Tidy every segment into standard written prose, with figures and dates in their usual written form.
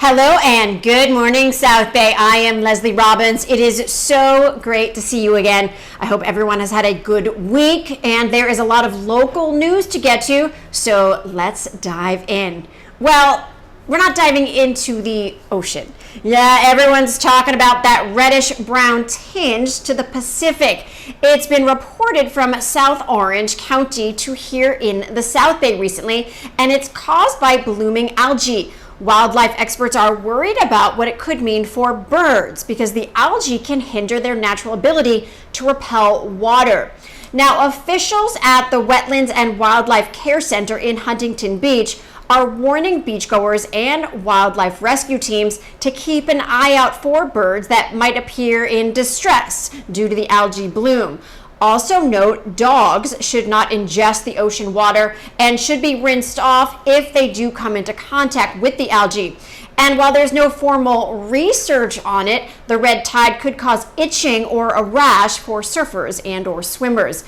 Hello and good morning, South Bay. I am Lesley Robins. It is so great to see you again. I hope everyone has had a good week, and there is a lot of local news to get to, so let's dive in. Well, we're not diving into the ocean. Yeah, everyone's talking about that reddish-brown tinge to the Pacific. It's been reported from South Orange County to here in the South Bay recently, and it's caused by blooming algae. Wildlife experts are worried about what it could mean for birds because the algae can hinder their natural ability to repel water. Now, officials at the Wetlands and Wildlife Care Center in Huntington Beach are warning beachgoers and wildlife rescue teams to keep an eye out for birds that might appear in distress due to the algae bloom. Also note, dogs should not ingest the ocean water and should be rinsed off if they do come into contact with the algae. And while there's no formal research on it, the red tide could cause itching or a rash for surfers and or swimmers.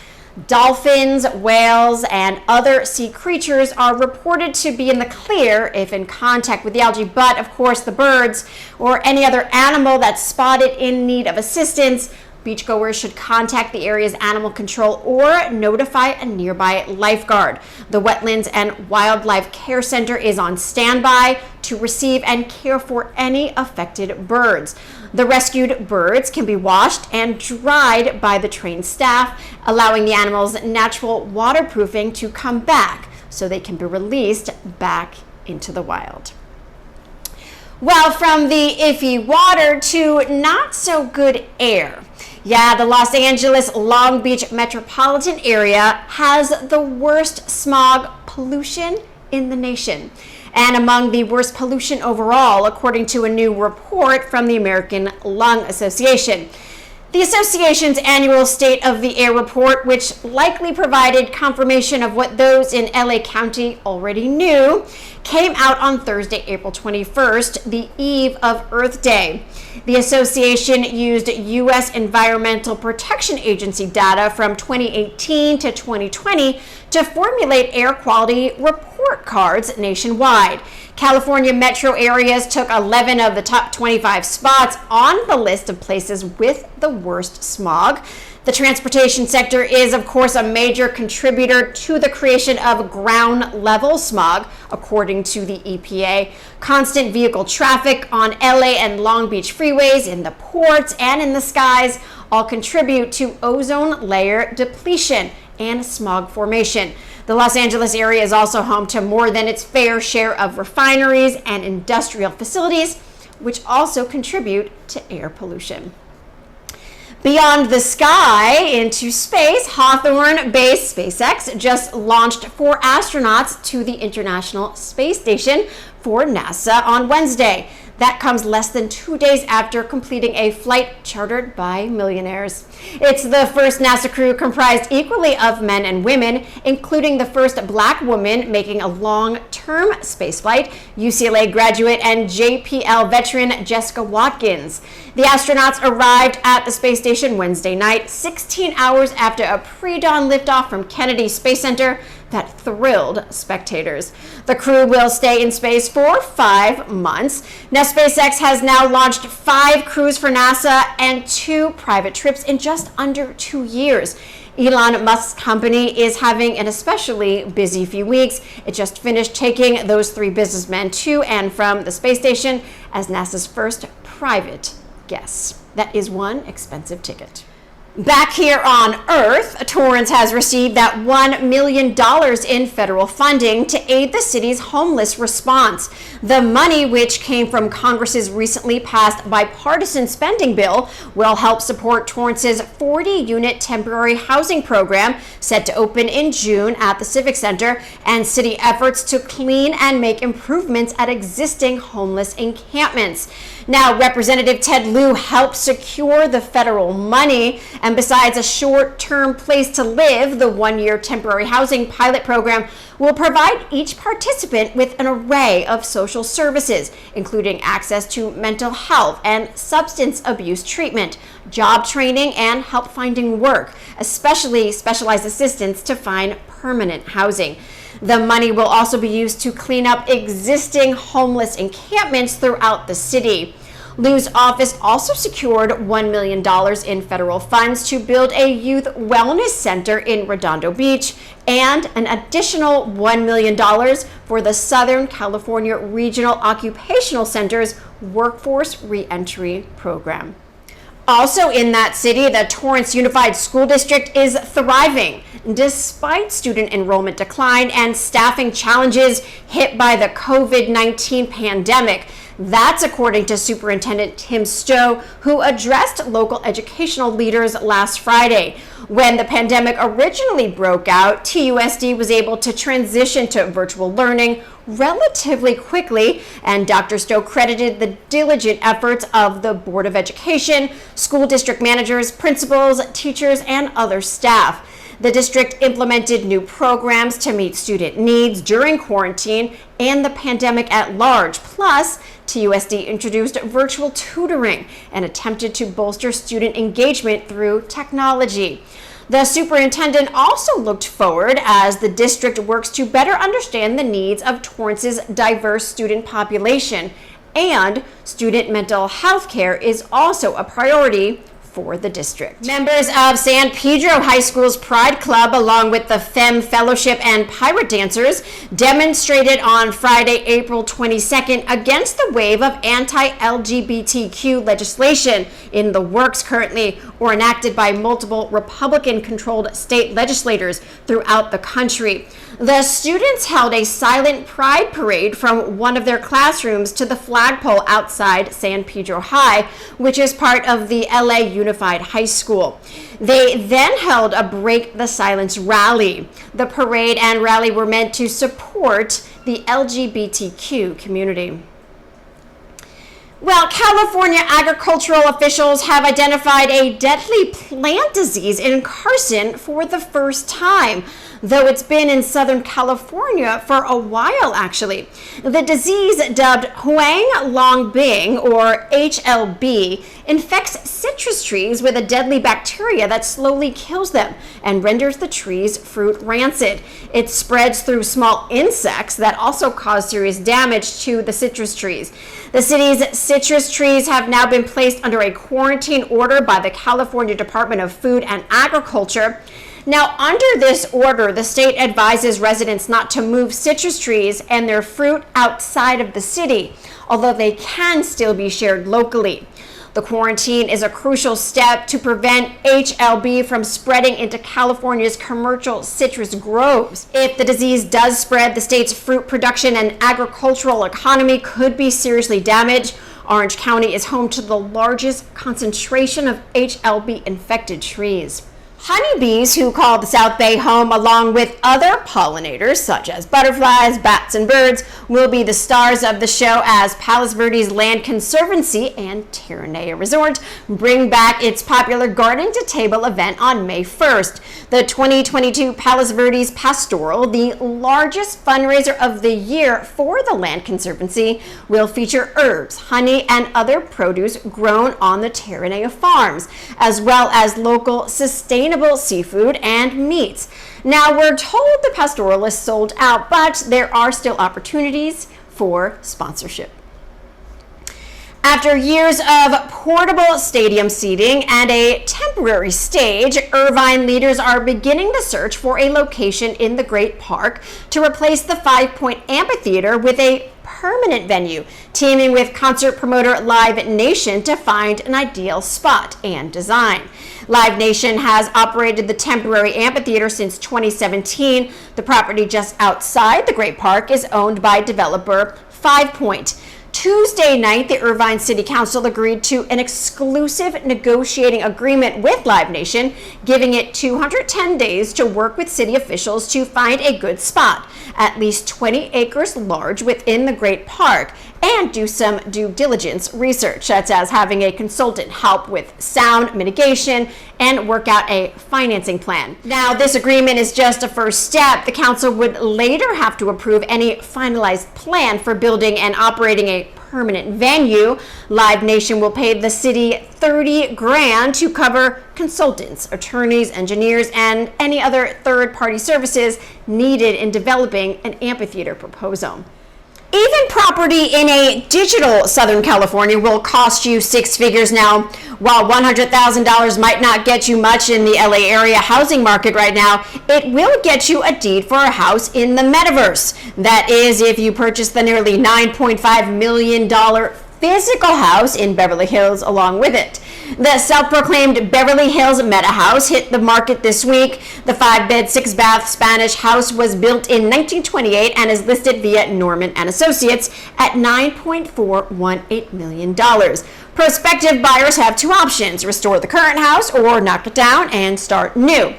Dolphins, whales, and other sea creatures are reported to be in the clear if in contact with the algae, but of course the birds or any other animal that's spotted in need of assistance, beachgoers should contact the area's animal control or notify a nearby lifeguard. The Wetlands and Wildlife Care Center is on standby to receive and care for any affected birds. The rescued birds can be washed and dried by the trained staff, allowing the animals natural waterproofing to come back so they can be released back into the wild. Well, from the iffy water to not so good air. Yeah, the Los Angeles Long Beach metropolitan area has the worst smog pollution in the nation, and among the worst pollution overall, according to a new report from the American Lung Association. The association's annual State of the Air report, which likely provided confirmation of what those in LA County already knew, came out on Thursday, April 21st, the eve of Earth Day. The association used U.S. Environmental Protection Agency data from 2018 to 2020 to formulate air quality report cards nationwide. California metro areas took 11 of the top 25 spots on the list of places with the worst smog. The transportation sector is, of course, a major contributor to the creation of ground level smog, according to the EPA. Constant vehicle traffic on LA and Long Beach freeways, in the ports, and in the skies all contribute to ozone layer depletion and smog formation. The Los Angeles area is also home to more than its fair share of refineries and industrial facilities, which also contribute to air pollution. Beyond the sky into space, Hawthorne-based SpaceX just launched 4 astronauts to the International Space Station for NASA on Wednesday. That comes less than 2 days after completing a flight chartered by millionaires. It's the first NASA crew comprised equally of men and women, including the first black woman making a long-term spaceflight, UCLA graduate and JPL veteran Jessica Watkins. The astronauts arrived at the space station Wednesday night, 16 hours after a pre-dawn liftoff from Kennedy Space Center that thrilled spectators. The crew will stay in space for 5 months. Now, SpaceX has now launched 5 crews for NASA and 2 private trips in just under 2 years. Elon Musk's company is having an especially busy few weeks. It just finished taking those 3 businessmen to and from the space station as NASA's first private guests. That is one expensive ticket. Back here on Earth, Torrance has received that $1 million in federal funding to aid the city's homeless response. The money, which came from Congress's recently passed bipartisan spending bill, will help support Torrance's 40-unit temporary housing program set to open in June at the Civic Center and city efforts to clean and make improvements at existing homeless encampments. Now, Representative Ted Lieu helped secure the federal money, and besides a short-term place to live, the 1-year temporary housing pilot program will provide each participant with an array of social services, including access to mental health and substance abuse treatment, job training, and help finding work, especially specialized assistance to find permanent housing. The money will also be used to clean up existing homeless encampments throughout the city. Liu's office also secured $1 million in federal funds to build a youth wellness center in Redondo Beach and an additional $1 million for the Southern California Regional Occupational Center's Workforce Reentry Program. Also in that city, the Torrance Unified School District is thriving despite student enrollment decline and staffing challenges hit by the COVID-19 pandemic. That's according to Superintendent Tim Stowe, who addressed local educational leaders last Friday. When the pandemic originally broke out, TUSD was able to transition to virtual learning relatively quickly, and Dr. Stowe credited the diligent efforts of the Board of Education, school district managers, principals, teachers, and other staff. The district implemented new programs to meet student needs during quarantine and the pandemic at large. Plus, TUSD introduced virtual tutoring and attempted to bolster student engagement through technology. The superintendent also looked forward as the district works to better understand the needs of Torrance's diverse student population, and student mental health care is also a priority for the district. Members of San Pedro High School's Pride Club, along with the Femme Fellowship and Pirate Dancers, demonstrated on Friday, April 22nd against the wave of anti-LGBTQ legislation in the works currently or enacted by multiple Republican-controlled state legislators throughout the country. The students held a silent pride parade from one of their classrooms to the flagpole outside San Pedro High, which is part of the LA Unified High School. They then held a Break the Silence rally. The parade and rally were meant to support the LGBTQ community. Well, California agricultural officials have identified a deadly plant disease in Carson for the first time, though it's been in Southern California for a while, actually. The disease, dubbed Huang Longbing, or HLB, infects citrus trees with a deadly bacteria that slowly kills them and renders the tree's fruit rancid. It spreads through small insects that also cause serious damage to the citrus trees. The city's citrus trees have now been placed under a quarantine order by the California Department of Food and Agriculture. Now, under this order, the state advises residents not to move citrus trees and their fruit outside of the city, although they can still be shared locally. The quarantine is a crucial step to prevent HLB from spreading into California's commercial citrus groves. If the disease does spread, the state's fruit production and agricultural economy could be seriously damaged. Orange County is home to the largest concentration of HLB-infected trees. Honeybees, who call the South Bay home along with other pollinators such as butterflies, bats, and birds, will be the stars of the show as Palos Verdes Land Conservancy and Terranea Resort bring back its popular Garden to Table event on May 1st. The 2022 Palos Verdes Pastoral, the largest fundraiser of the year for the Land Conservancy, will feature herbs, honey, and other produce grown on the Terranea farms, as well as local sustainable seafood and meats. Now, we're told the pastoral is sold out, but there are still opportunities for sponsorship. After years of portable stadium seating and a temporary stage, Irvine leaders are beginning the search for a location in the Great Park to replace the 5-point amphitheater with a permanent venue, teaming with concert promoter Live Nation to find an ideal spot and design. Live Nation has operated the temporary amphitheater since 2017. The property just outside the Great Park is owned by developer 5 Point. Tuesday night, the Irvine City Council agreed to an exclusive negotiating agreement with Live Nation, giving it 210 days to work with city officials to find a good spot, at least 20 acres large within the Great Park, and do some due diligence research, such as having a consultant help with sound mitigation and work out a financing plan. Now, this agreement is just a first step. The council would later have to approve any finalized plan for building and operating a permanent venue. Live Nation will pay the city $30,000 to cover consultants, attorneys, engineers, and any other third-party services needed in developing an amphitheater proposal. Even property in a digital Southern California will cost you six figures now. While $100,000 might not get you much in the LA area housing market right now, it will get you a deed for a house in the Metaverse. That is, if you purchase the nearly $9.5 million physical house in Beverly Hills along with it. The self-proclaimed Beverly Hills Meta House hit the market this week. The 5-bed, 6-bath Spanish house was built in 1928 and is listed via Norman and Associates at $9.418 million. Prospective buyers have two options: restore the current house or knock it down and start new.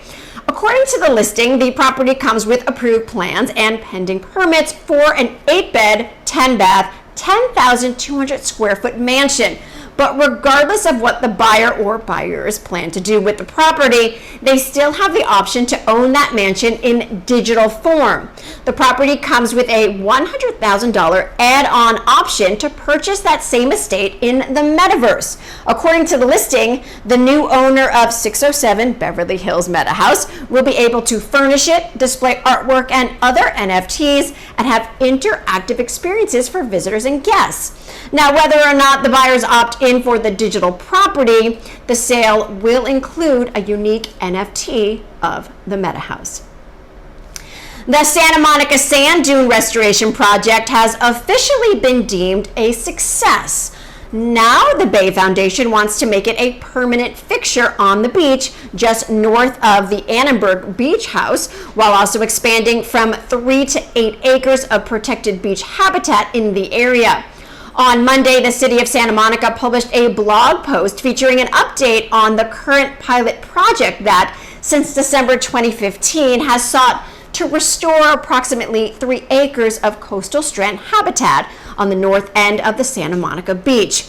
According to the listing, the property comes with approved plans and pending permits for an 8-bed, 10-bath, 10,200 square foot mansion. But regardless of what the buyer or buyers plan to do with the property, they still have the option to own that mansion in digital form. The property comes with a $100,000 add-on option to purchase that same estate in the Metaverse. According to the listing, the new owner of 607 Beverly Hills Meta House will be able to furnish it, display artwork and other NFTs, and have interactive experiences for visitors and guests. Now, whether or not the buyers opt in for the digital property, the sale will include a unique NFT of the Meta House. The Santa Monica Sand Dune Restoration Project has officially been deemed a success. Now the Bay Foundation wants to make it a permanent fixture on the beach just north of the Annenberg Beach House, while also expanding from 3 to 8 acres of protected beach habitat in the area. On Monday, the city of Santa Monica published a blog post featuring an update on the current pilot project that, since December 2015, has sought to restore approximately 3 acres of coastal strand habitat on the north end of the Santa Monica beach.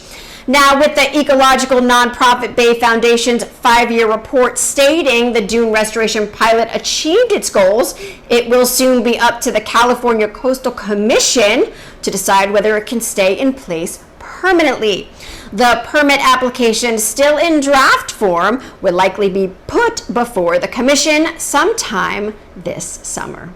Now, with the ecological nonprofit Bay Foundation's 5-year report stating the dune restoration pilot achieved its goals, it will soon be up to the California Coastal Commission to decide whether it can stay in place permanently. The permit application, still in draft form, will likely be put before the commission sometime this summer.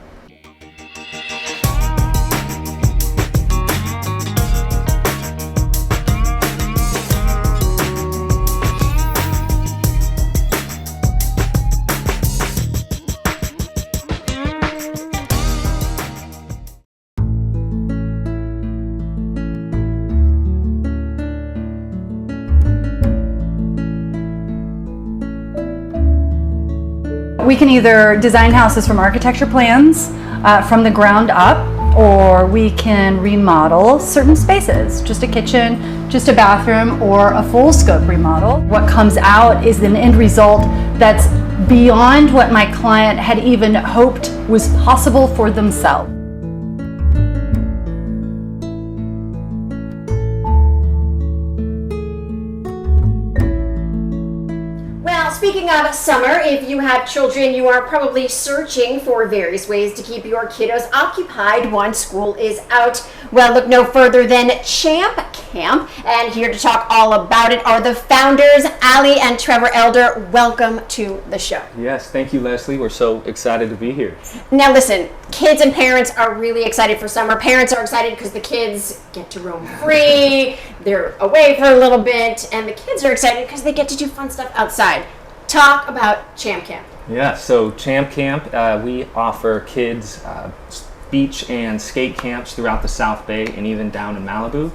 We can either design houses from architecture plans from the ground up, or we can remodel certain spaces, just a kitchen, just a bathroom, or a full scope remodel. What comes out is an end result that's beyond what my client had even hoped was possible for themselves. Speaking of summer, if you have children, you are probably searching for various ways to keep your kiddos occupied once school is out. Well, look no further than Champ Camp, and here to talk all about it are the founders, Ali and Trevor Elder. Welcome to the show. Yes, thank you, Lesley. We're so excited to be here. Now listen, kids and parents are really excited for summer. Parents are excited because the kids get to roam free, they're away for a little bit, and the kids are excited because they get to do fun stuff outside. Talk about Champ Camp. Yeah, so Champ Camp, we offer kids beach and skate camps throughout the South Bay and even down in Malibu.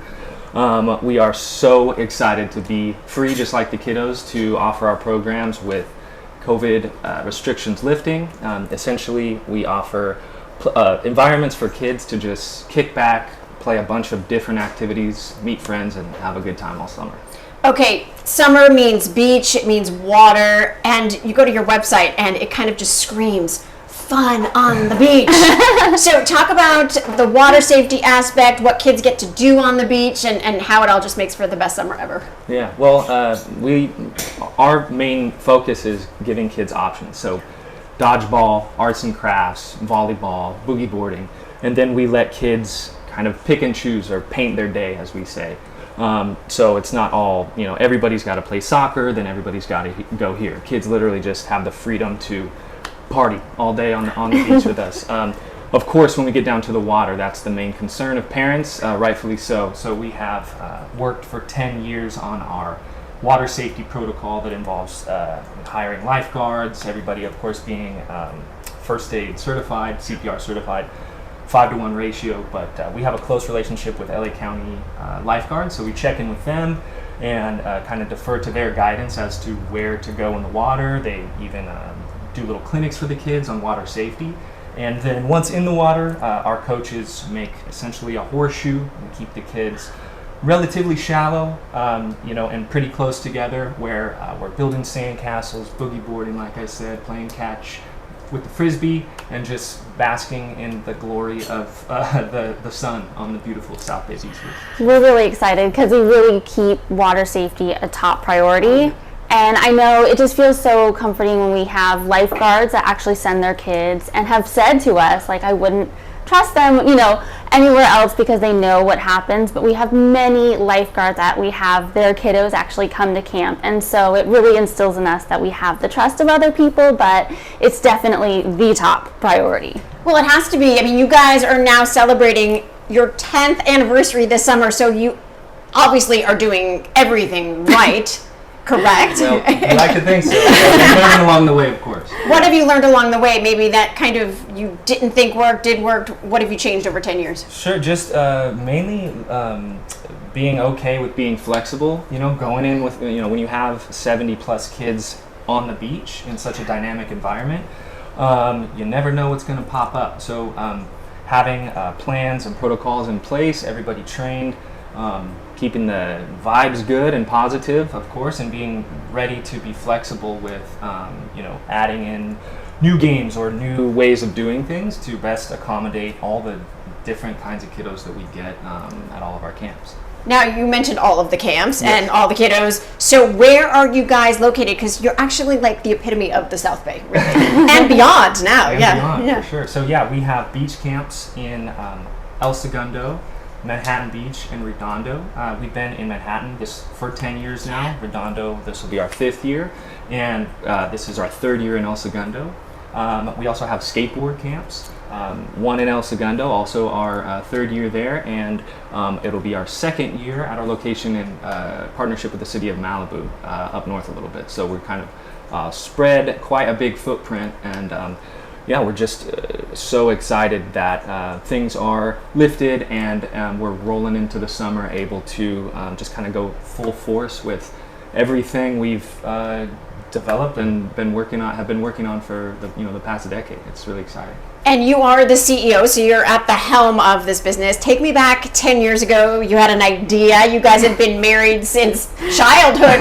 We are so excited to be free, just like the kiddos, to offer our programs with COVID restrictions lifting. Essentially, we offer environments for kids to just kick back, play a bunch of different activities, meet friends, and have a good time all summer. Okay, summer means beach, it means water, and you go to your website and it kind of just screams fun on the beach. So talk about the water safety aspect, what kids get to do on the beach, and how it all just makes for the best summer ever. Yeah, well, our main focus is giving kids options. So dodgeball, arts and crafts, volleyball, boogie boarding, and then we let kids kind of pick and choose or paint their day, as we say. So it's not all, everybody's got to play soccer, then everybody's got to go here. Kids literally just have the freedom to party all day on the beach with us. Of course, when we get down to the water, that's the main concern of parents, rightfully so. So we have worked for 10 years on our water safety protocol that involves hiring lifeguards, everybody, of course, being first aid certified, CPR certified, 5-to-1 ratio. But we have a close relationship with LA County lifeguards, so we check in with them and kind of defer to their guidance as to where to go in the water. They even do little clinics for the kids on water safety. And then once in the water, our coaches make essentially a horseshoe and keep the kids relatively shallow, and pretty close together, where we're building sand castles, boogie boarding, like I said, playing catch with the frisbee, and just basking in the glory of the sun on the beautiful South Bay beaches. We're really excited because we really keep water safety a top priority. And I know it just feels so comforting when we have lifeguards that actually send their kids and have said to us, like, I wouldn't trust them, anywhere else because they know what happens. But we have many lifeguards that we have their kiddos actually come to camp. And so it really instills in us that we have the trust of other people, but it's definitely the top priority. Well, it has to be. I mean, you guys are now celebrating your 10th anniversary this summer, so you obviously are doing everything right. Correct. Well, I like to think so. We're learning along the way, of course. What have you learned along the way? Maybe that kind of you didn't think worked, did work. What have you changed over 10 years? Sure, just mainly being okay with being flexible. Going in with, when you have 70 plus kids on the beach in such a dynamic environment, you never know what's going to pop up. So having plans and protocols in place, everybody trained, keeping the vibes good and positive, of course, and being ready to be flexible with, adding in new games or new ways of doing things to best accommodate all the different kinds of kiddos that we get at all of our camps. Now, you mentioned all of the camps and all the kiddos. So where are you guys located? Because you're actually like the epitome of the South Bay, really. And beyond now. And beyond, for sure. So we have beach camps in El Segundo, Manhattan Beach, and Redondo. We've been in Manhattan for 10 years now. Redondo, this will be our 5th year, and this is our 3rd year in El Segundo. We also have skateboard camps, one in El Segundo, also our 3rd year there, and it'll be our 2nd year at our location in partnership with the city of Malibu, up north a little bit. So we're kind of spread quite a big footprint, and we're just so excited that things are lifted and we're rolling into the summer, able to just kind of go full force with everything we've developed and have been working on for the past decade. It's really exciting. And you are the CEO, so you're at the helm of this business. Take me back 10 years ago. You had an idea. You guys have been married since childhood.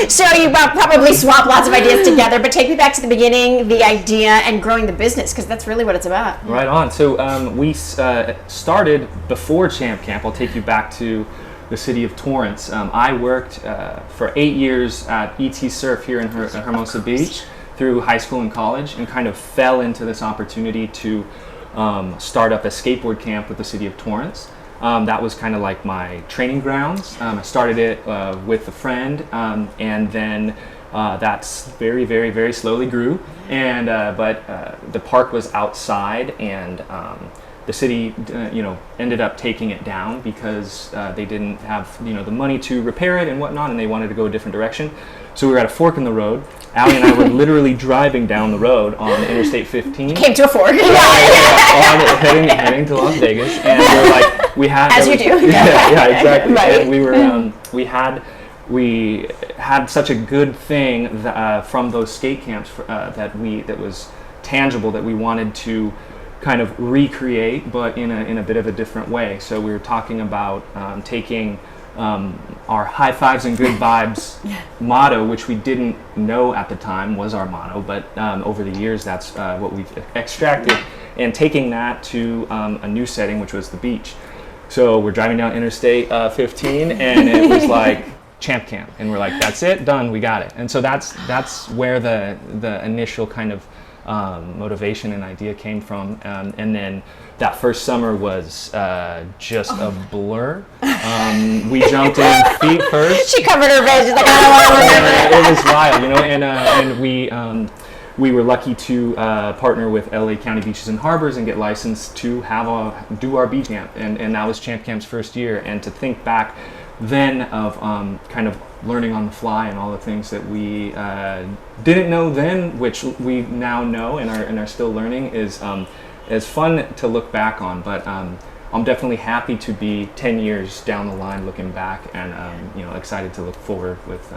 So you probably swap lots of ideas together, but take me back to the beginning, the idea, and growing the business, because that's really what it's about. Right on. So we started before Champ Camp. I'll take you back to the city of Torrance. I worked for 8 years at ET Surf here in Hermosa Beach through high school and college, and kind of fell into this opportunity to start up a skateboard camp with the city of Torrance. That was kind of like my training grounds. I started it with a friend, and then that's very, very, very slowly grew. And but the park was outside, and the city, ended up taking it down because they didn't have, the money to repair it and whatnot, and they wanted to go a different direction. So we were at a fork in the road. Allie and I were literally driving down the road on Interstate 15. Came to a fork. Heading to Las Vegas, and we were like, as you do. Yeah, exactly. Right. And we were, we had such a good thing from those skate camps that was tangible, that we wanted to kind of recreate, but in a bit of a different way. So we were talking about taking our high fives and good vibes motto, which we didn't know at the time was our motto, but over the years that's what we've extracted, and taking that to a new setting, which was the beach. So we're driving down Interstate 15, and it was like Champ Camp, and we're like, that's it, done, we got it. And so that's where the initial kind of motivation and idea came from. And then that first summer was just a blur. We jumped in feet first. She covered her face. She's like, I don't want to remember it. It was wild, you know, and we were lucky to partner with LA County Beaches and Harbors and get licensed to do our beach camp, and that was Champ Camp's first year. And to think back then of kind of learning on the fly and all the things that we didn't know then, which we now know and are still learning, is fun to look back on. But I'm definitely happy to be 10 years down the line looking back, and excited to look forward with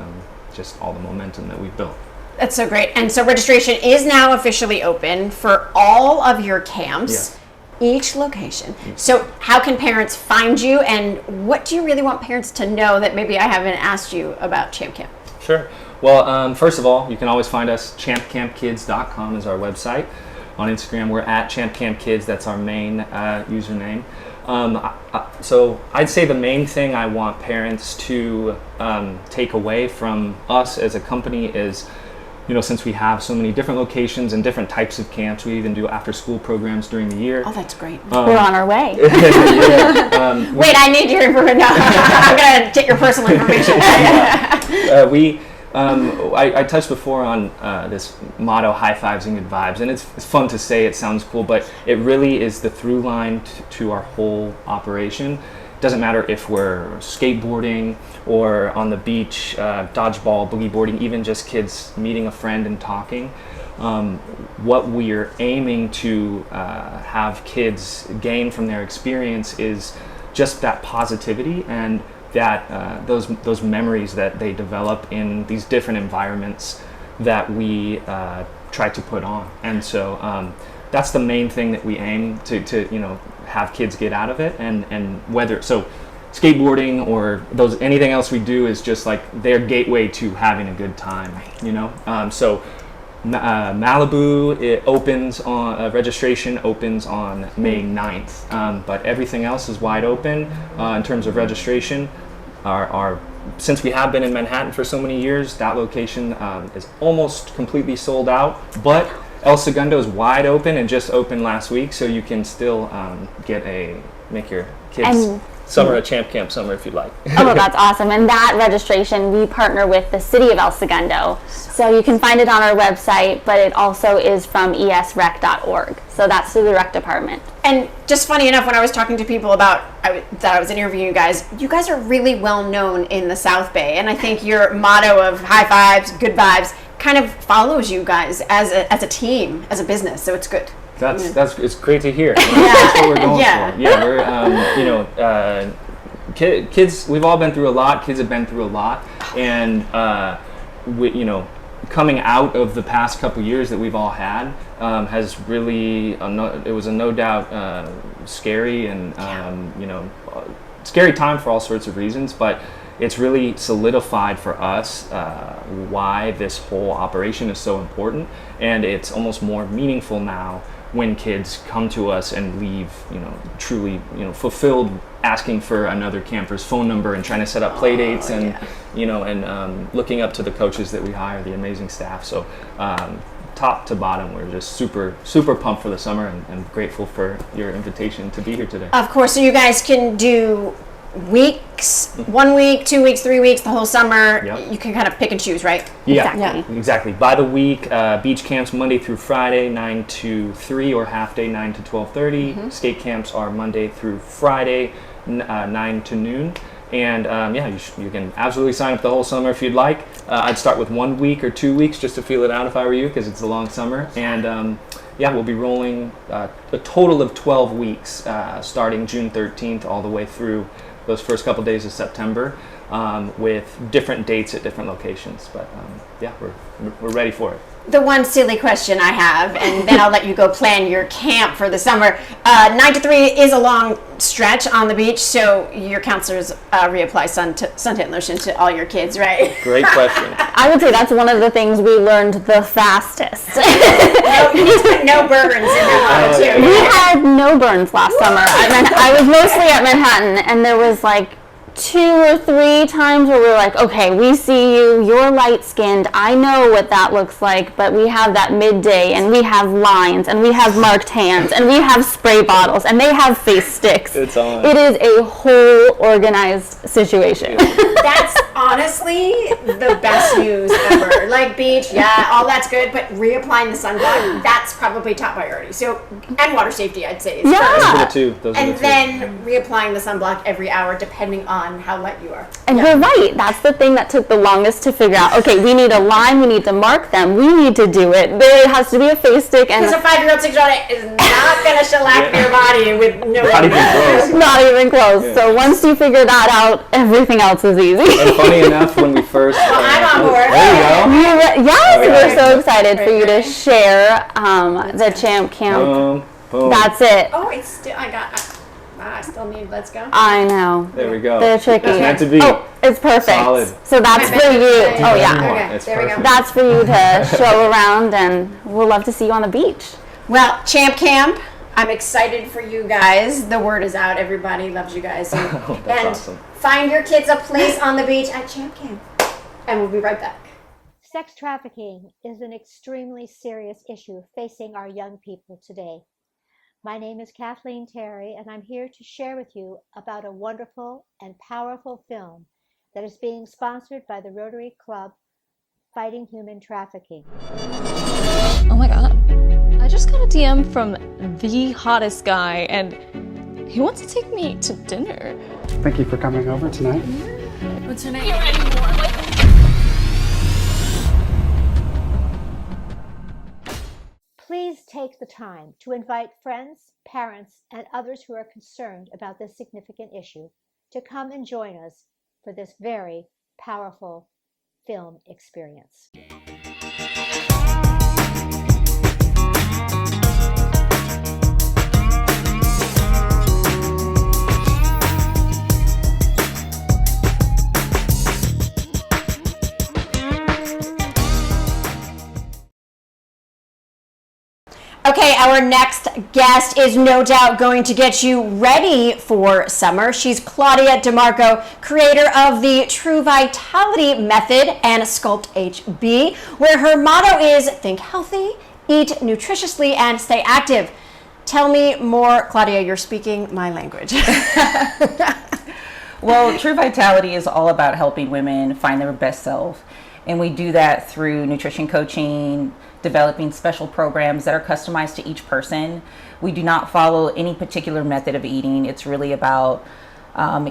just all the momentum that we've built. That's so great. And so registration is now officially open for all of your camps, Yes. each location. So how can parents find you, and what do you really want parents to know that maybe I haven't asked you about Champ Camp? Sure. Well, first of all, you can always find us. champcampkids.com is our website. On Instagram, we're at champcampkids. That's our main username. So I'd say the main thing I want parents to take away from us as a company is, since we have so many different locations and different types of camps, we even do after-school programs during the year. Oh, that's great. We're on our way. Wait, I need your information. No, I'm going to take your personal information. I touched before on this motto, high fives and good vibes, and it's fun to say, it sounds cool, but it really is the through line to our whole operation. Doesn't matter if we're skateboarding or on the beach, dodgeball, boogie boarding, even just kids meeting a friend and talking. What we're aiming to have kids gain from their experience is just that positivity and that those memories that they develop in these different environments that we try to put on. And so that's the main thing that we aim to have kids get out of it, and whether so skateboarding or anything else we do is just like their gateway to having a good time, so Malibu, it opens on registration opens on May 9th, but everything else is wide open in terms of registration. Our since we have been in Manhattan for so many years, that location is almost completely sold out, but El Segundo is wide open and just opened last week, so you can still make your kids summer a Champ Camp summer if you'd like. Oh, that's awesome. And that registration, we partner with the city of El Segundo. So you can find it on our website, but it also is from esrec.org. So that's through the rec department. And just funny enough, when I was talking to people that I was interviewing you guys are really well known in the South Bay. And I think your motto of high fives, good vibes kind of follows you guys as a team, as a business. So it's good. It's great to hear. That's what we're going for. Yeah, we're kids. We've all been through a lot. Kids have been through a lot, and coming out of the past couple years that we've all had has really it was a no doubt scary and scary time for all sorts of reasons, but it's really solidified for us why this whole operation is so important, and it's almost more meaningful now when kids come to us and leave, truly, fulfilled, asking for another camper's phone number and trying to set up play dates and looking up to the coaches that we hire, the amazing staff. So top to bottom, we're just super, super pumped for the summer and grateful for your invitation to be here today. Of course, so you guys can do weeks, 1 week, 2 weeks, 3 weeks, the whole summer. Yep. You can kind of pick and choose, right? Yeah, exactly. By the week, beach camps Monday through Friday, 9 to 3, or half day, 9 to 12:30. Mm-hmm. Skate camps are Monday through Friday, 9 to noon. And you can absolutely sign up the whole summer if you'd like. I'd start with 1 week or 2 weeks just to feel it out if I were you, because it's a long summer. And we'll be rolling a total of 12 weeks, starting June 13th all the way through those first couple days of September, with different dates at different locations. But we're ready for it. The one silly question I have, and then I'll let you go plan your camp for the summer. 9 to 3 is a long stretch on the beach, so your counselors reapply suntan lotion to all your kids, right? Great question. I would say that's one of the things we learned the fastest. You need to put no burns in your motto, too. We had no burns last summer. I was mostly at Manhattan, and there was like 2 or 3 times where we're like, okay, we see you, you're light skinned, I know what that looks like, but we have that midday, and we have lines, and we have marked hands, and we have spray bottles, and they have face sticks. It's on. It is a whole organized situation. That's honestly the best news ever. Like beach, yeah, all that's good, but reapplying the sunblock, that's probably top priority. So, and water safety, I'd say. Is Yeah. first. Those are the two. Those are And the two. then reapplying the sunblock every hour, depending on how light you are. And you're right, that's the thing that took the longest to figure out. Okay, we need a line, we need to mark them, we need to do it. There has to be a face stick, and Because a 5-year-old, 6-year-old is not going to shellac your body with no. Not even close. not even close. Yeah. So once you figure that out, everything else is easy. And funny enough, when we first... Well, I'm on board. There you go. Yes, yeah. we're so excited for you to share the Champ Camp. Boom, boom. That's it. Oh, it's still, I still need, let's go. I know. There we go. They're tricky. It's meant to be. Oh, it's perfect. Solid. So that's for you. Oh yeah. Okay, It's there we go. perfect. That's for you to show around, and we'll love to see you on the beach. Well, Champ Camp, I'm excited for you guys. The word is out. Everybody loves you guys. And, That's awesome. Find your kids a place on the beach at Champ Camp. And we'll be right back. Sex trafficking is an extremely serious issue facing our young people today. My name is Kathleen Terry, and I'm here to share with you about a wonderful and powerful film that is being sponsored by the Rotary Club Fighting Human Trafficking. Oh my god. I just got a DM from the hottest guy, and he wants to take me to dinner. Thank you for coming over tonight. What's her name? Please take the time to invite friends, parents, and others who are concerned about this significant issue to come and join us for this very powerful film experience. Okay, our next guest is no doubt going to get you ready for summer. She's Claudia Demarco, creator of the True Vitality Method and Sculpt HB, where her motto is think healthy, eat nutritiously, and stay active. Tell me more, Claudia, you're speaking my language. Well, True Vitality is all about helping women find their best self. And we do that through nutrition coaching, developing special programs that are customized to each person. We do not follow any particular method of eating. It's really about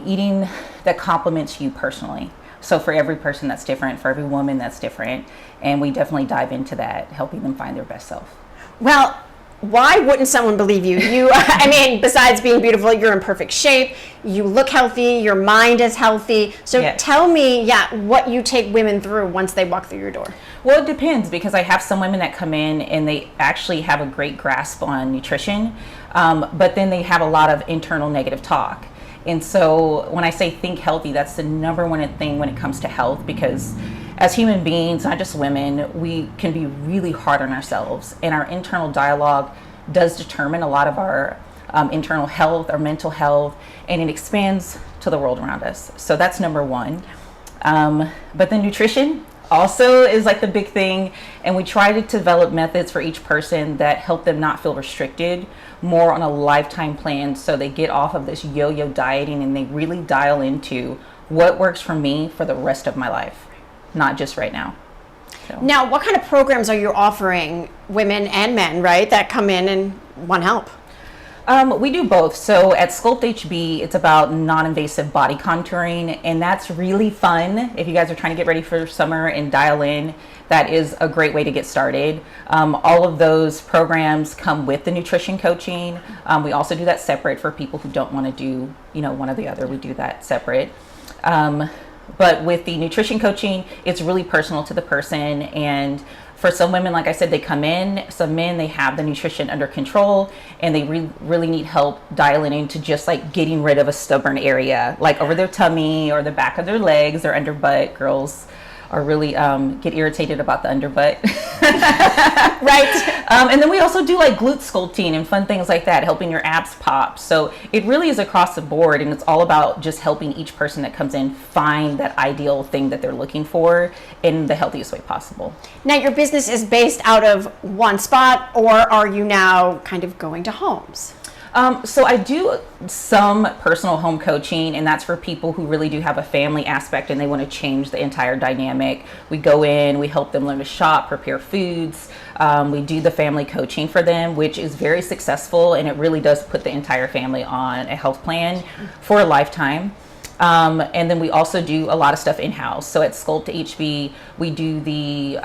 eating that complements you personally. So for every person that's different, for every woman that's different. And we definitely dive into that, helping them find their best self. Well, why wouldn't someone believe you? I mean, besides being beautiful, you're in perfect shape, you look healthy, your mind is healthy. So Yes. tell me, what you take women through once they walk through your door. Well, it depends, because I have some women that come in and they actually have a great grasp on nutrition, but then they have a lot of internal negative talk. And so when I say think healthy, that's the number one thing when it comes to health, because as human beings, not just women, we can be really hard on ourselves, and our internal dialogue does determine a lot of our internal health, our mental health, and it expands to the world around us. So that's number one. But then nutrition also is like the big thing, and we try to develop methods for each person that help them not feel restricted, more on a lifetime plan, so they get off of this yo-yo dieting and they really dial into what works for me for the rest of my life, not just right now. So. Now, what kind of programs are you offering women and men, right, that come in and want help? We do both. So at Sculpt HB, it's about non-invasive body contouring, and that's really fun. If you guys are trying to get ready for summer and dial in, that is a great way to get started. All of those programs come with the nutrition coaching. We also do that separate for people who don't want to do, one or the other. We do that separate. But with the nutrition coaching, it's really personal to the person. And for some women, like I said, they come in. Some men, they have the nutrition under control, and they really need help dialing into just like getting rid of a stubborn area, like over their tummy or the back of their legs or under butt. Girls or really get irritated about the underbutt. Right. And then we also do like glute sculpting and fun things like that, helping your abs pop. So it really is across the board, and it's all about just helping each person that comes in find that ideal thing that they're looking for in the healthiest way possible. Now, your business is based out of one spot, or are you now kind of going to homes? So I do some personal home coaching, and that's for people who really do have a family aspect and they want to change the entire dynamic. We go in, we help them learn to shop, prepare foods. We do the family coaching for them, which is very successful, and it really does put the entire family on a health plan for a lifetime. And then we also do a lot of stuff in-house. So at Sculpt HB, we do the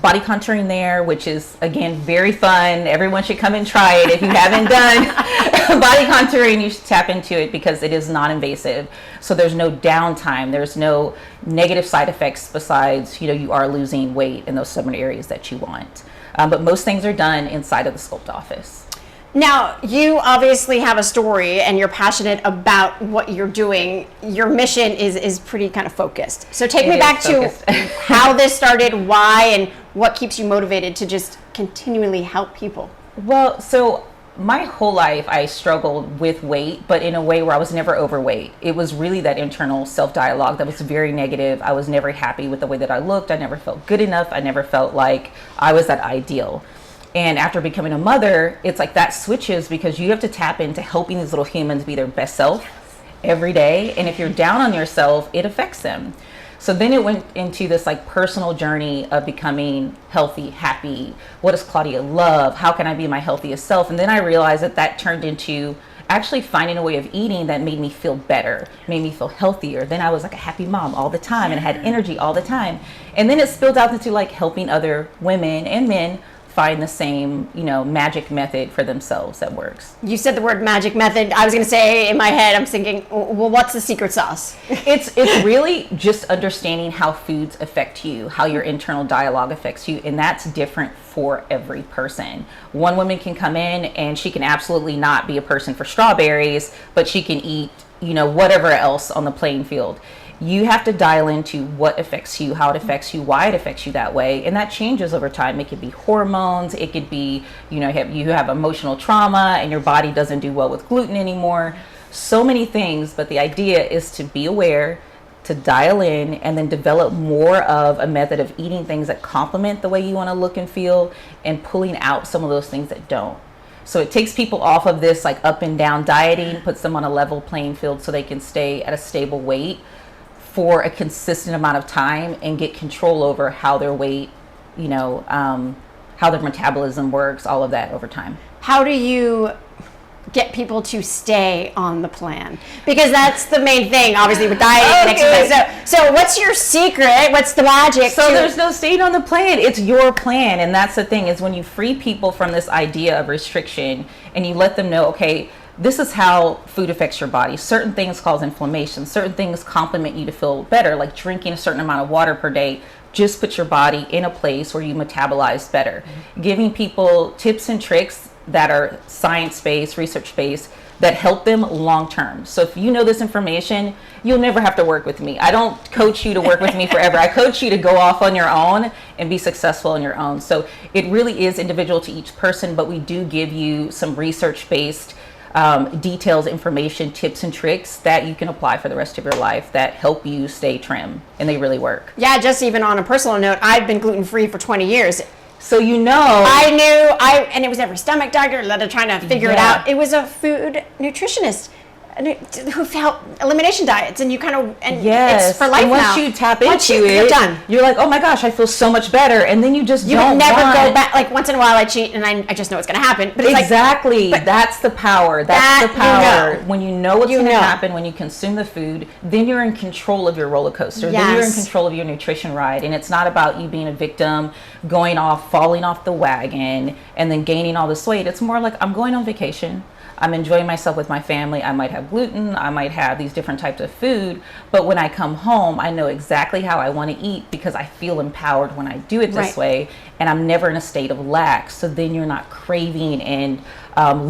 body contouring there, which is, again, very fun. Everyone should come and try it. If you haven't done body contouring, you should tap into it because it is non-invasive. So there's no downtime. There's no negative side effects besides, you are losing weight in those stubborn areas that you want. But most things are done inside of the Sculpt office. Now, you obviously have a story and you're passionate about what you're doing. Your mission is pretty kind of focused. So take me back to how this started, why, and what keeps you motivated to just continually help people. Well, so my whole life I struggled with weight, but in a way where I was never overweight. It was really that internal self-dialogue that was very negative. I was never happy with the way that I looked. I never felt good enough. I never felt like I was that ideal. And after becoming a mother, it's like that switches because you have to tap into helping these little humans be their best self every day. And if you're down on yourself, it affects them. So then it went into this like personal journey of becoming healthy, happy. What does Claudia love? How can I be my healthiest self? And then I realized that turned into actually finding a way of eating that made me feel better, made me feel healthier. Then I was like a happy mom all the time and had energy all the time. And then it spilled out into like helping other women and men find the same, magic method for themselves that works. You said the word magic method. I was going to say in my head, I'm thinking, well, what's the secret sauce? It's really just understanding how foods affect you, how your internal dialogue affects you, and that's different for every person. One woman can come in and she can absolutely not be a person for strawberries, but she can eat, whatever else on the playing field. You have to dial into what affects you, how it affects you, why it affects you that way. And that changes over time. It could be hormones. It could be, you have emotional trauma and your body doesn't do well with gluten anymore. So many things. But the idea is to be aware, to dial in, and then develop more of a method of eating things that complement the way you want to look and feel and pulling out some of those things that don't. So it takes people off of this like up and down dieting, puts them on a level playing field so they can stay at a stable weight for a consistent amount of time and get control over how their weight, how their metabolism works, all of that over time. How do you get people to stay on the plan? Because that's the main thing, obviously, with dieting and exercise. So what's your secret? What's the magic? So there's no staying on the plan. It's your plan. And that's the thing, is when you free people from this idea of restriction and you let them know, okay, this is how food affects your body. Certain things cause inflammation. Certain things complement you to feel better, like drinking a certain amount of water per day just puts your body in a place where you metabolize better. Mm-hmm. Giving people tips and tricks that are science-based, research-based, that help them long-term. So if you know this information, you'll never have to work with me. I don't coach you to work with me forever. I coach you to go off on your own and be successful on your own. So it really is individual to each person, but we do give you some research-based details, information, tips and tricks that you can apply for the rest of your life that help you stay trim, and they really work. Yeah, just even on a personal note, I've been gluten-free for 20 years. So and it was every stomach doctor that are trying to figure it out. It was a food nutritionist who helped elimination diets, and you kind of, it's for life. And once now. you tap into it, you're done. You're like, oh my gosh, I feel so much better, and then you just you don't never go back. Like once in a while, I cheat, and I just know it's going to happen. But exactly, that's the power. That's the power. When you know what's going to happen, when you consume the food, then you're in control of your roller coaster. Yes. Then you're in control of your nutrition ride, and it's not about you being a victim, going off, falling off the wagon, and then gaining all this weight. It's more like, I'm going on vacation. I'm enjoying myself with my family. I might have gluten. I might have these different types of food. But when I come home, I know exactly how I want to eat because I feel empowered when I do it this way. And I'm never in a state of lack. So then you're not craving and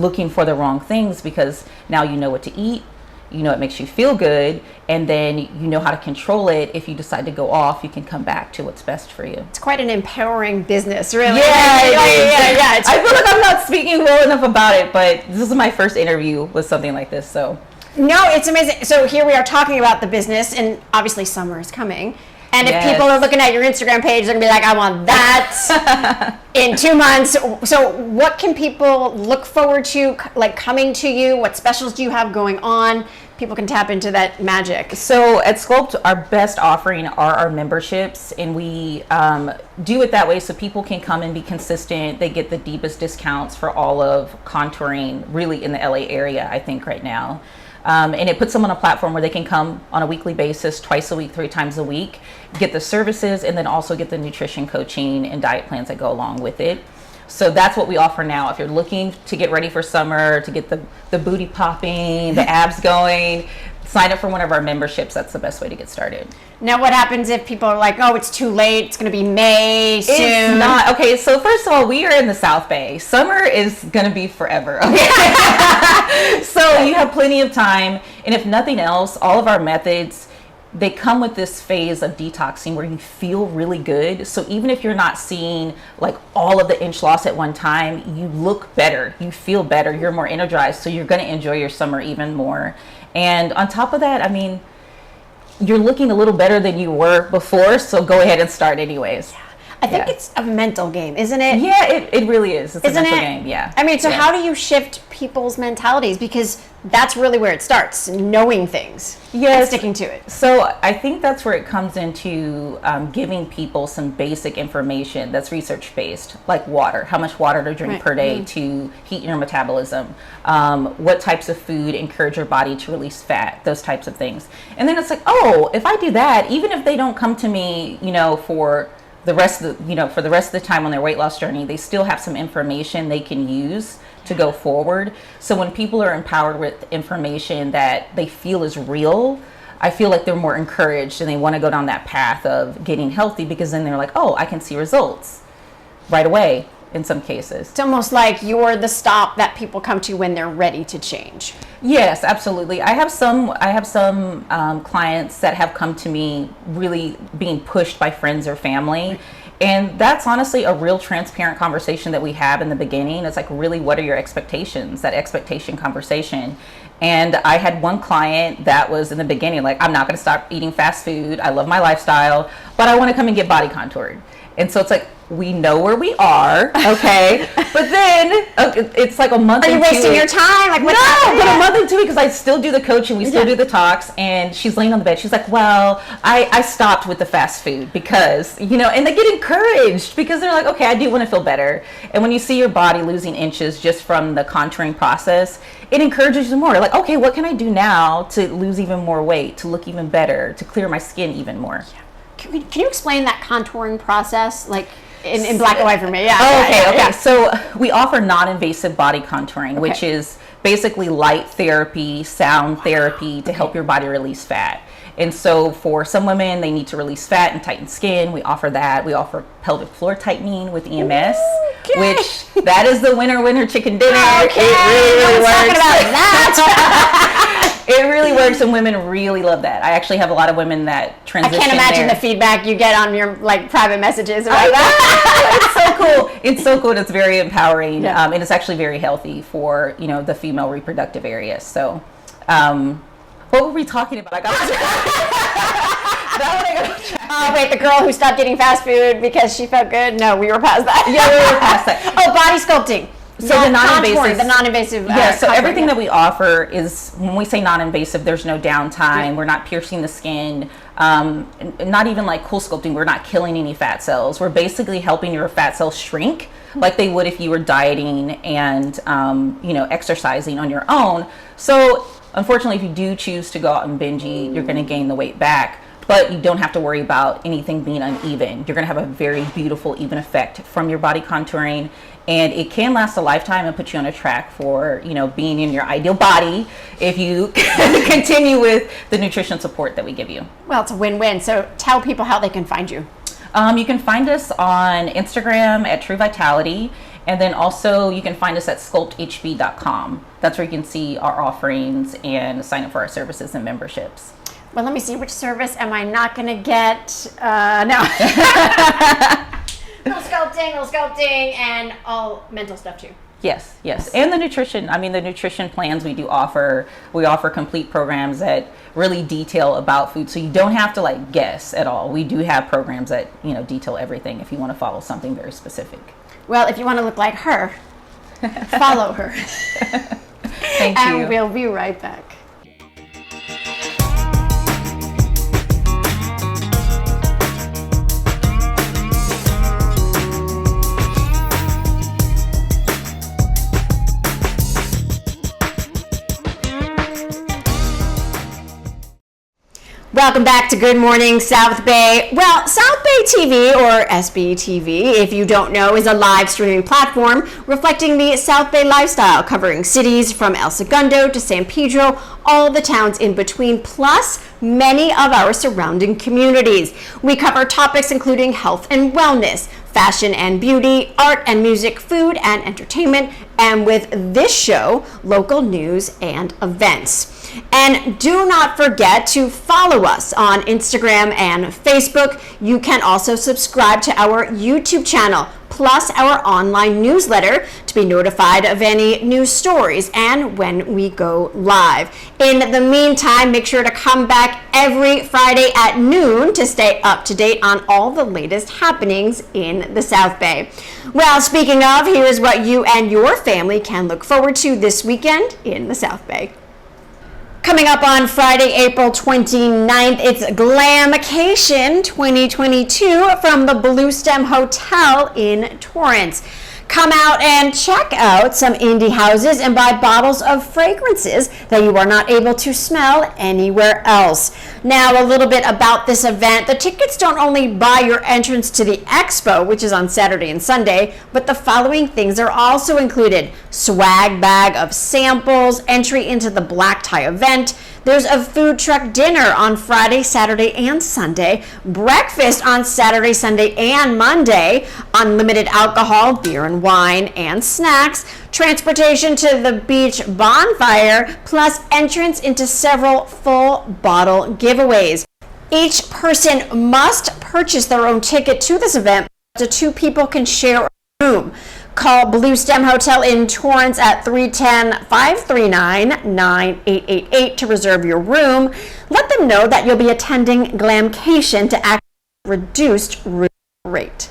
looking for the wrong things because now you know what to eat. it makes you feel good, and then you know how to control it. If you decide to go off, you can come back to what's best for you. It's quite an empowering business, really. Yeah. I feel like I'm not speaking well enough about it, but this is my first interview with something like this, so. No, it's amazing. So here we are talking about the business, and obviously summer is coming. And if Yes. people are looking at your Instagram page, they're gonna be like, I want that in 2 months. So what can people look forward to, like coming to you? What specials do you have going on? People can tap into that magic. So at Sculpt, our best offering are our memberships, and we do it that way so people can come and be consistent. They get the deepest discounts for all of contouring really in the LA area, I think, right now. And it puts them on a platform where they can come on a weekly basis, twice a week, 3 times a week, get the services, and then also get the nutrition coaching and diet plans that go along with it. So that's what we offer now. If you're looking to get ready for summer, to get the booty popping, the abs going, sign up for one of our memberships. That's the best way to get started. Now, what happens if people are like, oh, it's too late, it's going to be May soon? It's not. Okay, so first of all, we are in the South Bay. Summer is going to be forever. Okay? So you have plenty of time. And if nothing else, all of our methods, they come with this phase of detoxing where you feel really good. So even if you're not seeing like all of the inch loss at one time, you look better, you feel better, you're more energized. So you're going to enjoy your summer even more. And on top of that, I mean, you're looking a little better than you were before, so go ahead and start anyways. I think it's a mental game, isn't it? Yeah, it really is. It's Isn't a mental it? game, yeah. I mean, so Yeah. how do you shift people's mentalities? Because that's really where it starts, knowing things and Yes. sticking to it. So I think that's where it comes into giving people some basic information that's research-based, like water, how much water to drink Right. per day to heat your metabolism, what types of food encourage your body to release fat, those types of things. And then it's like, oh, if I do that, even if they don't come to me, for the rest of the time on their weight loss journey, they still have some information they can use to go forward. So when people are empowered with information that they feel is real, I feel like they're more encouraged and they want to go down that path of getting healthy, because then they're like, oh, I can see results right away in some cases. It's almost like you're the stop that people come to when they're ready to change. Yes, absolutely. I have some clients that have come to me really being pushed by friends or family. And that's honestly a real transparent conversation that we have in the beginning. It's like, really, what are your expectations? That expectation conversation. And I had one client that was in the beginning, like, I'm not going to stop eating fast food. I love my lifestyle, but I want to come and get body contoured. And so it's like, we know where we are, okay? But then it's like a month. Are you wasting your time? Like, what's happening? But a month into it, because I still do the coaching, we still do the talks, and she's laying on the bed. She's like, well, I stopped with the fast food because, and they get encouraged because they're like, okay, I do want to feel better. And when you see your body losing inches just from the contouring process, it encourages you more. Like, okay, what can I do now to lose even more weight, to look even better, to clear my skin even more? Can you explain that contouring process, like in black and white for me? Yeah. Oh, okay, yeah, okay. yeah. So we offer non-invasive body contouring, which is basically light therapy, sound therapy to help your body release fat. And so for some women, they need to release fat and tighten skin. We offer that. We offer pelvic floor tightening with EMS, which that is the winner chicken dinner. Okay. It really works. Talking about that. It really works, and women really love that. I actually have a lot of women that transition. I can't imagine there. the feedback you get on your private messages about that. It's so cool. It's so cool. It's very empowering, Yeah. and it's actually very healthy for the female reproductive area. So, what were we talking about? Oh wait, the girl who stopped eating fast food because she felt good. No, we were past that. Yeah, we were past that. Oh, body sculpting. So the non-invasive, the non-invasive. Yeah. So contouring, everything yeah. that we offer is, when we say non-invasive, there's no downtime. Yeah. We're not piercing the skin. Not even like cool sculpting. We're not killing any fat cells. We're basically helping your fat cells shrink like they would if you were dieting and exercising on your own. So unfortunately, if you do choose to go out and binge eat, you're going to gain the weight back. But you don't have to worry about anything being uneven. You're going to have a very beautiful, even effect from your body contouring. And it can last a lifetime and put you on a track for, being in your ideal body if you continue with the nutrition support that we give you. Well, it's a win-win. So tell people how they can find you. You can find us on Instagram at True Vitality, And then also you can find us at sculpthb.com. That's where you can see our offerings and sign up for our services and memberships. Well, let me see, which service am I not going to get? No. little sculpting, and all mental stuff too. Yes. And the nutrition. I mean, the nutrition plans we offer complete programs that really detail about food. So you don't have to like guess at all. We do have programs that, detail everything if you want to follow something very specific. Well, if you want to look like her, follow her. Thank you. And we'll be right back. Welcome back to Good Morning South Bay. Well, South Bay TV, or SBTV, if you don't know, is a live streaming platform reflecting the South Bay lifestyle, covering cities from El Segundo to San Pedro, all the towns in between, plus many of our surrounding communities. We cover topics including health and wellness, fashion and beauty, art and music, food and entertainment, and with this show, local news and events. And do not forget to follow us on Instagram and Facebook. You can also subscribe to our YouTube channel, plus our online newsletter to be notified of any news stories and when we go live. In the meantime, make sure to come back every Friday at noon to stay up to date on all the latest happenings in the South Bay. Well, speaking of, here's what you and your family can look forward to this weekend in the South Bay. Coming up on Friday, April 29th, it's Glamacation 2022 from the Blue Stem Hotel in Torrance. Come out and check out some indie houses and buy bottles of fragrances that you are not able to smell anywhere else. Now, a little bit about this event. The tickets don't only buy your entrance to the expo, which is on Saturday and Sunday, but the following things are also included: swag bag of samples, entry into the black tie event. There's a food truck dinner on Friday, Saturday, and Sunday, breakfast on Saturday, Sunday, and Monday, unlimited alcohol, beer and wine, and snacks, transportation to the beach bonfire, plus entrance into several full bottle giveaways. Each person must purchase their own ticket to this event, so 2 people can share a room. Call Blue Stem Hotel in Torrance at 310-539-9888 to reserve your room. Let them know that you'll be attending Glamcation to access reduced room rate.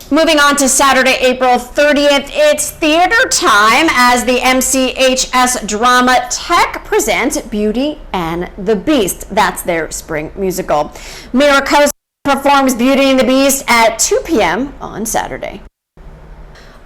Moving on to Saturday, April 30th, it's theater time as the MCHS drama Tech presents Beauty and the Beast. That's their spring musical. Miracos performs Beauty and the Beast at 2 p.m. on Saturday.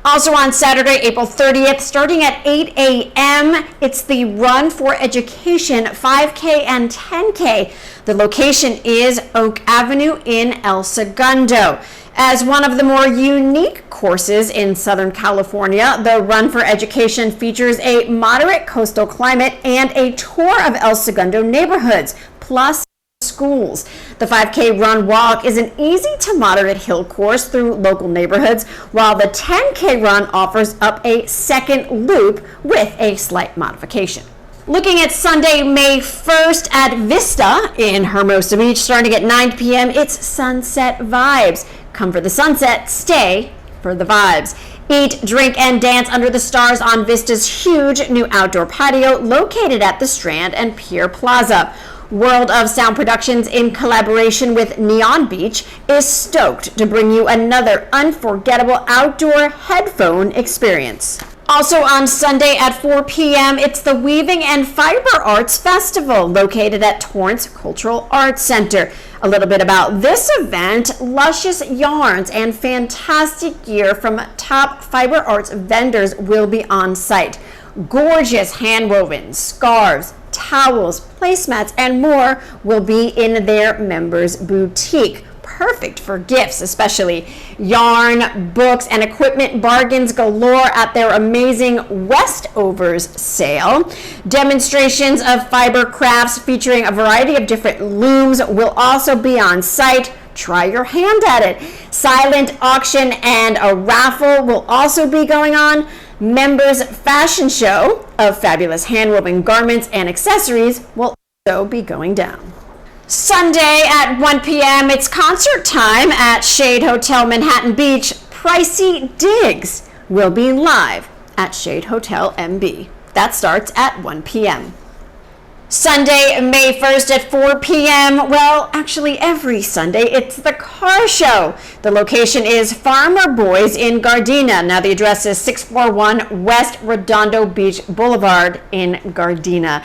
Also on Saturday, April 30th, starting at 8 a.m., it's the Run for Education 5K and 10K. The location is Oak Avenue in El Segundo. As one of the more unique courses in Southern California, the Run for Education features a moderate coastal climate and a tour of El Segundo neighborhoods, plus schools. The 5K run walk is an easy to moderate hill course through local neighborhoods, while the 10K run offers up a second loop with a slight modification. Looking at Sunday, May 1st at Vista in Hermosa Beach, starting at 9 p.m., it's Sunset Vibes. Come for the sunset, stay for the vibes. Eat, drink, and dance under the stars on Vista's huge new outdoor patio located at the Strand and Pier Plaza. World of Sound Productions, in collaboration with Neon Beach, is stoked to bring you another unforgettable outdoor headphone experience. Also on Sunday at 4 p.m., it's the Weaving and Fiber Arts Festival located at Torrance Cultural Arts Center. A little bit about this event: luscious yarns and fantastic gear from top fiber arts vendors will be on site. Gorgeous handwoven scarves, towels, placemats, and more will be in their members' boutique. Perfect for gifts, especially. Yarn, books, and equipment bargains galore at their amazing Westovers sale. Demonstrations of fiber crafts featuring a variety of different looms will also be on site. try your hand at it. Silent auction and a raffle will also be going on. Members fashion show of fabulous handwoven garments and accessories will also be going down. Sunday at 1 p.m. it's concert time at Shade Hotel Manhattan Beach. Pricey Digs will be live at Shade Hotel MB. That starts at 1 p.m. Sunday, May 1st at 4 p.m. Well, actually every Sunday, it's the car show. The location is Farmer Boys in Gardena. Now the address is 641 West Redondo Beach Boulevard in Gardena.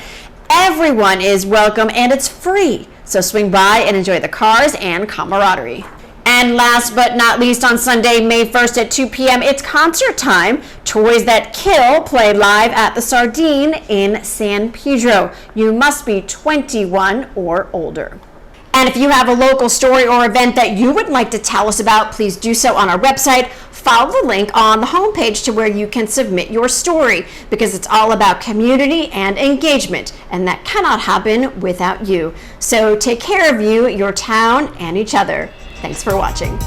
Everyone is welcome and it's free. So swing by and enjoy the cars and camaraderie. And last but not least, on Sunday, May 1st at 2 p.m., it's concert time. Toys That Kill play live at the Sardine in San Pedro. You must be 21 or older. And if you have a local story or event that you would like to tell us about, please do so on our website. Follow the link on the homepage to where you can submit your story, because it's all about community and engagement, and that cannot happen without you. So take care of you, your town, and each other. Thanks for watching.